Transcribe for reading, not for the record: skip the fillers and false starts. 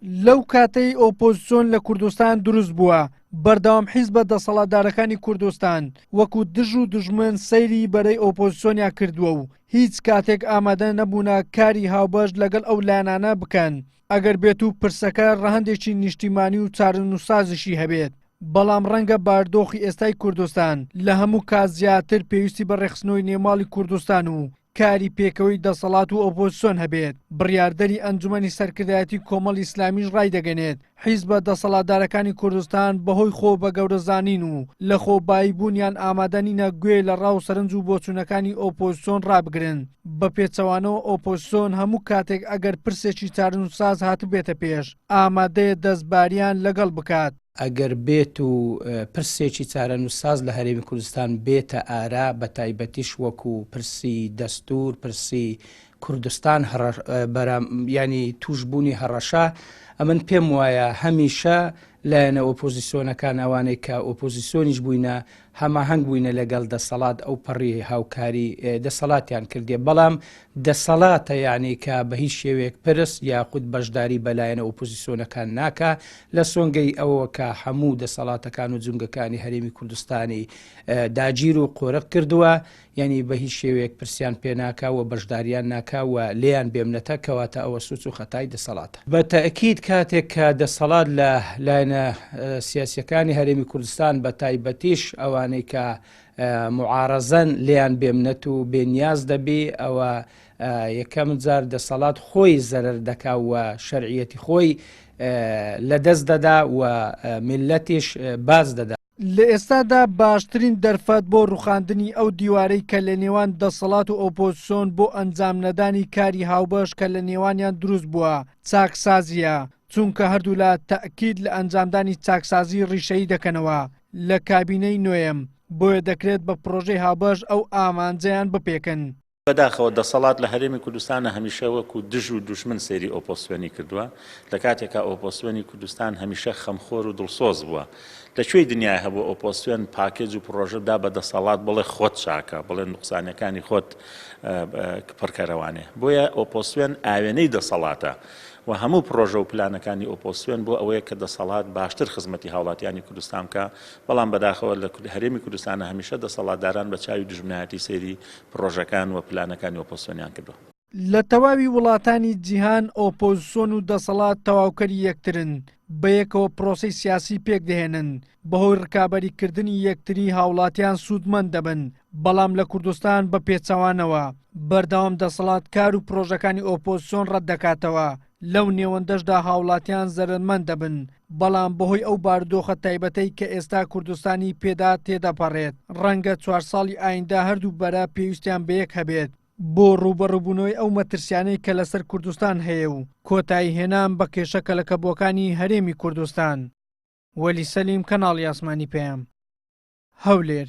لەو کاتەی ئۆپۆزیسیۆن لە کوردستان دروست بووە بەردەوام حیزبە دەسەڵاتدارەکانی کوردستان وەکو دژ و دژمن سەیری بەرەی ئۆپۆزیسیۆنیا کردووە و هیچ کاتێک ئامادە نەبوونە کاری هاوبەش لەگەڵ ئەو لایەنانە بکەن ئەگەر بێت و پرسەکە ڕەهەندێکی نیشتیمانی و چارەنووسازیشی هەبێت. بەڵام ڕەنگە باردۆخی ئێستای کوردستان لە هەموو کات زیاتر پێویستی بە ڕێخستنەوەی نێماڵی کوردستان و کاری پێکەوەی دەسەڵات و ئۆپۆزیسیۆن هەبێت. بڕیاردەری ئەنجومەنی سەرکردایەتی کۆمەڵ ئیسلامیش ڕای دەگەنێت حیزبە دەسەڵاتدارەکانی کوردستان بەهۆی خۆ بە گەورەزانین و لە خۆباییبوونیان ئامادەنینە گوێ لە ڕاو سەرنج و بۆچوونەکانی ئۆپۆزیسیۆن ڕابگرن. بە پێچەوانەوە ئۆپۆزیسیۆن هەموو کاتێک ئەگەر پرسێکی چارەنووساز هاتبێتە پێش ئامادەیە دەستباریان لەگەڵ بکات. ئەگەر بێت و پرسێکی چارەنووساز لە هەرێمی کوردستان بێتە ئارا بە تایبەتیش وەکو پرسی دەستور پرسی کوردستان ینی توشبوونی هەڕەشە ئەمن پێم وایە هەمیشە لایەنە ئۆپۆزیسیۆنەکان ئەوانەی کە ئۆپۆزیسیۆنیش بووینە هەماهەنگ بووینە لەگەڵ دەسەڵات ئەو پەڕی هاوکاری دەسەڵاتیان کردێ بەڵام دەسەڵاتە یعنی کە بە هیچ شێوەیەک پرس یاخود بەشداری بەلایەنە ئۆپۆزیسیۆنەکان ناکە لە سۆنگەی ئەوە کە هەموو دەسەڵاتەکان و جونگەکانی هەرێمی کوردستانی داگیر و قۆرق کردووە یعنی بە هیچ شێوەیەک پرسیان پێ ناکاوە بەشداریان ناکاوە لێیان بێمنەتە کەواتە ئەوە سوچ و خەتای دەسەڵاتە. بە تەئکید کاتێک کە دەسەڵات لە لایەنە سیاسیەکانی هەرێمی کوردستان بە تایبەتیش ئەوانەی کە معارەزەن لێیان بێمنەت و بێنیاز دەبێ ئەوە یەکەم جار دەسەڵات خۆی زەرەر دەکا و شەرعیەتی خۆی لەدەست دەدا و میلەتیش باز دەدا. لە ئێستادا باشترین دەرفەت بۆ ڕوخاندنی ئەو دیوارەی کە لە نێوان دەسەڵات و ئۆپۆزیسیۆن بۆ ئەنجام نەدانی کاری هاوبەش کە لە نێوانیان دروست بووە چاکسازیە چونکە هەردوو لە تەئکید لە ئەنجامدانی چاکسازی ڕیشەیی دەکەنەوە لە کابینەی نوێم بۆیە دەکرێت بە پرۆژەی هاوبەش ئەو ئامانجەیان بپێکن. بەداخەوە دەسەڵات لە هەرێمی کوردستانە هەمیشە وەکو دژ و دوشمن سێری ئۆپۆزیسیۆنی کردووە لە کاتێکە ئۆپۆزیسیۆنی کوردستان هەمیشە خەمخۆر و دڵسۆز بووە لەکوێی دنیای هەبوو ئۆپۆزیسیۆن پاکێج و پرۆژەدا بە دەسەڵات بڵێ خۆت چاکە بڵێ نوقسانەکانی خۆت پڕکەرەوانێ بۆیە ئۆپۆزیسیۆن ئاوێنەی دەسەڵاتە و هەموو پرۆژە و پلانەکانی ئۆپۆزیسیۆن بۆ ئەوەیە کە دەسەڵات باشتر خزمەتی هاوڵاتیانی کوردستان بکە بەڵام بەداخەوە لە هەرێمی کوردستانە هەمیشە دەسەڵاتداران بە چاوی دژمنایەتی سەیری پرۆژەکان و پلانەکانی ئۆپۆزیسیۆنیان کردووە. لە تەواوی وڵاتانی جیهان ئۆپۆزیسیۆن و دەسەڵات تەواوکەری یەکترن بە یەکەوە پرۆسەی سیاسی پێک دەهێنن بەهۆی ڕکابەریکردنی یەکتری هاوڵاتیان سوودمەند دەبن بەڵام لە کوردستان بە پێچەوانەوە بەردەوام دەسەڵات کار و پرۆژەکانی ئۆپۆزیسیۆن ڕەت دەکاتەوە لەو نێوەندەشدا هاوڵاتیان زەرمەند دەبن بەڵام بەهۆی ئەو باردۆخە تایبەتەی کە ئێستا کوردستانی پێدا تێدەپەڕێت ڕەنگە 4 ساڵی ئایندا هەردوو بەرە پێویستیان بەیەک هەبێت بۆ ڕوبەڕووبوونەوەی ئەو مەترسیانەی کە لەسەر کوردستان هەیە و کۆتایی هێنان بە کێشە کەلەکەبووەکانی هەرێمی کوردستان. وەلی سەلیم کەناڵی ئاسمانی پێم هەولێر.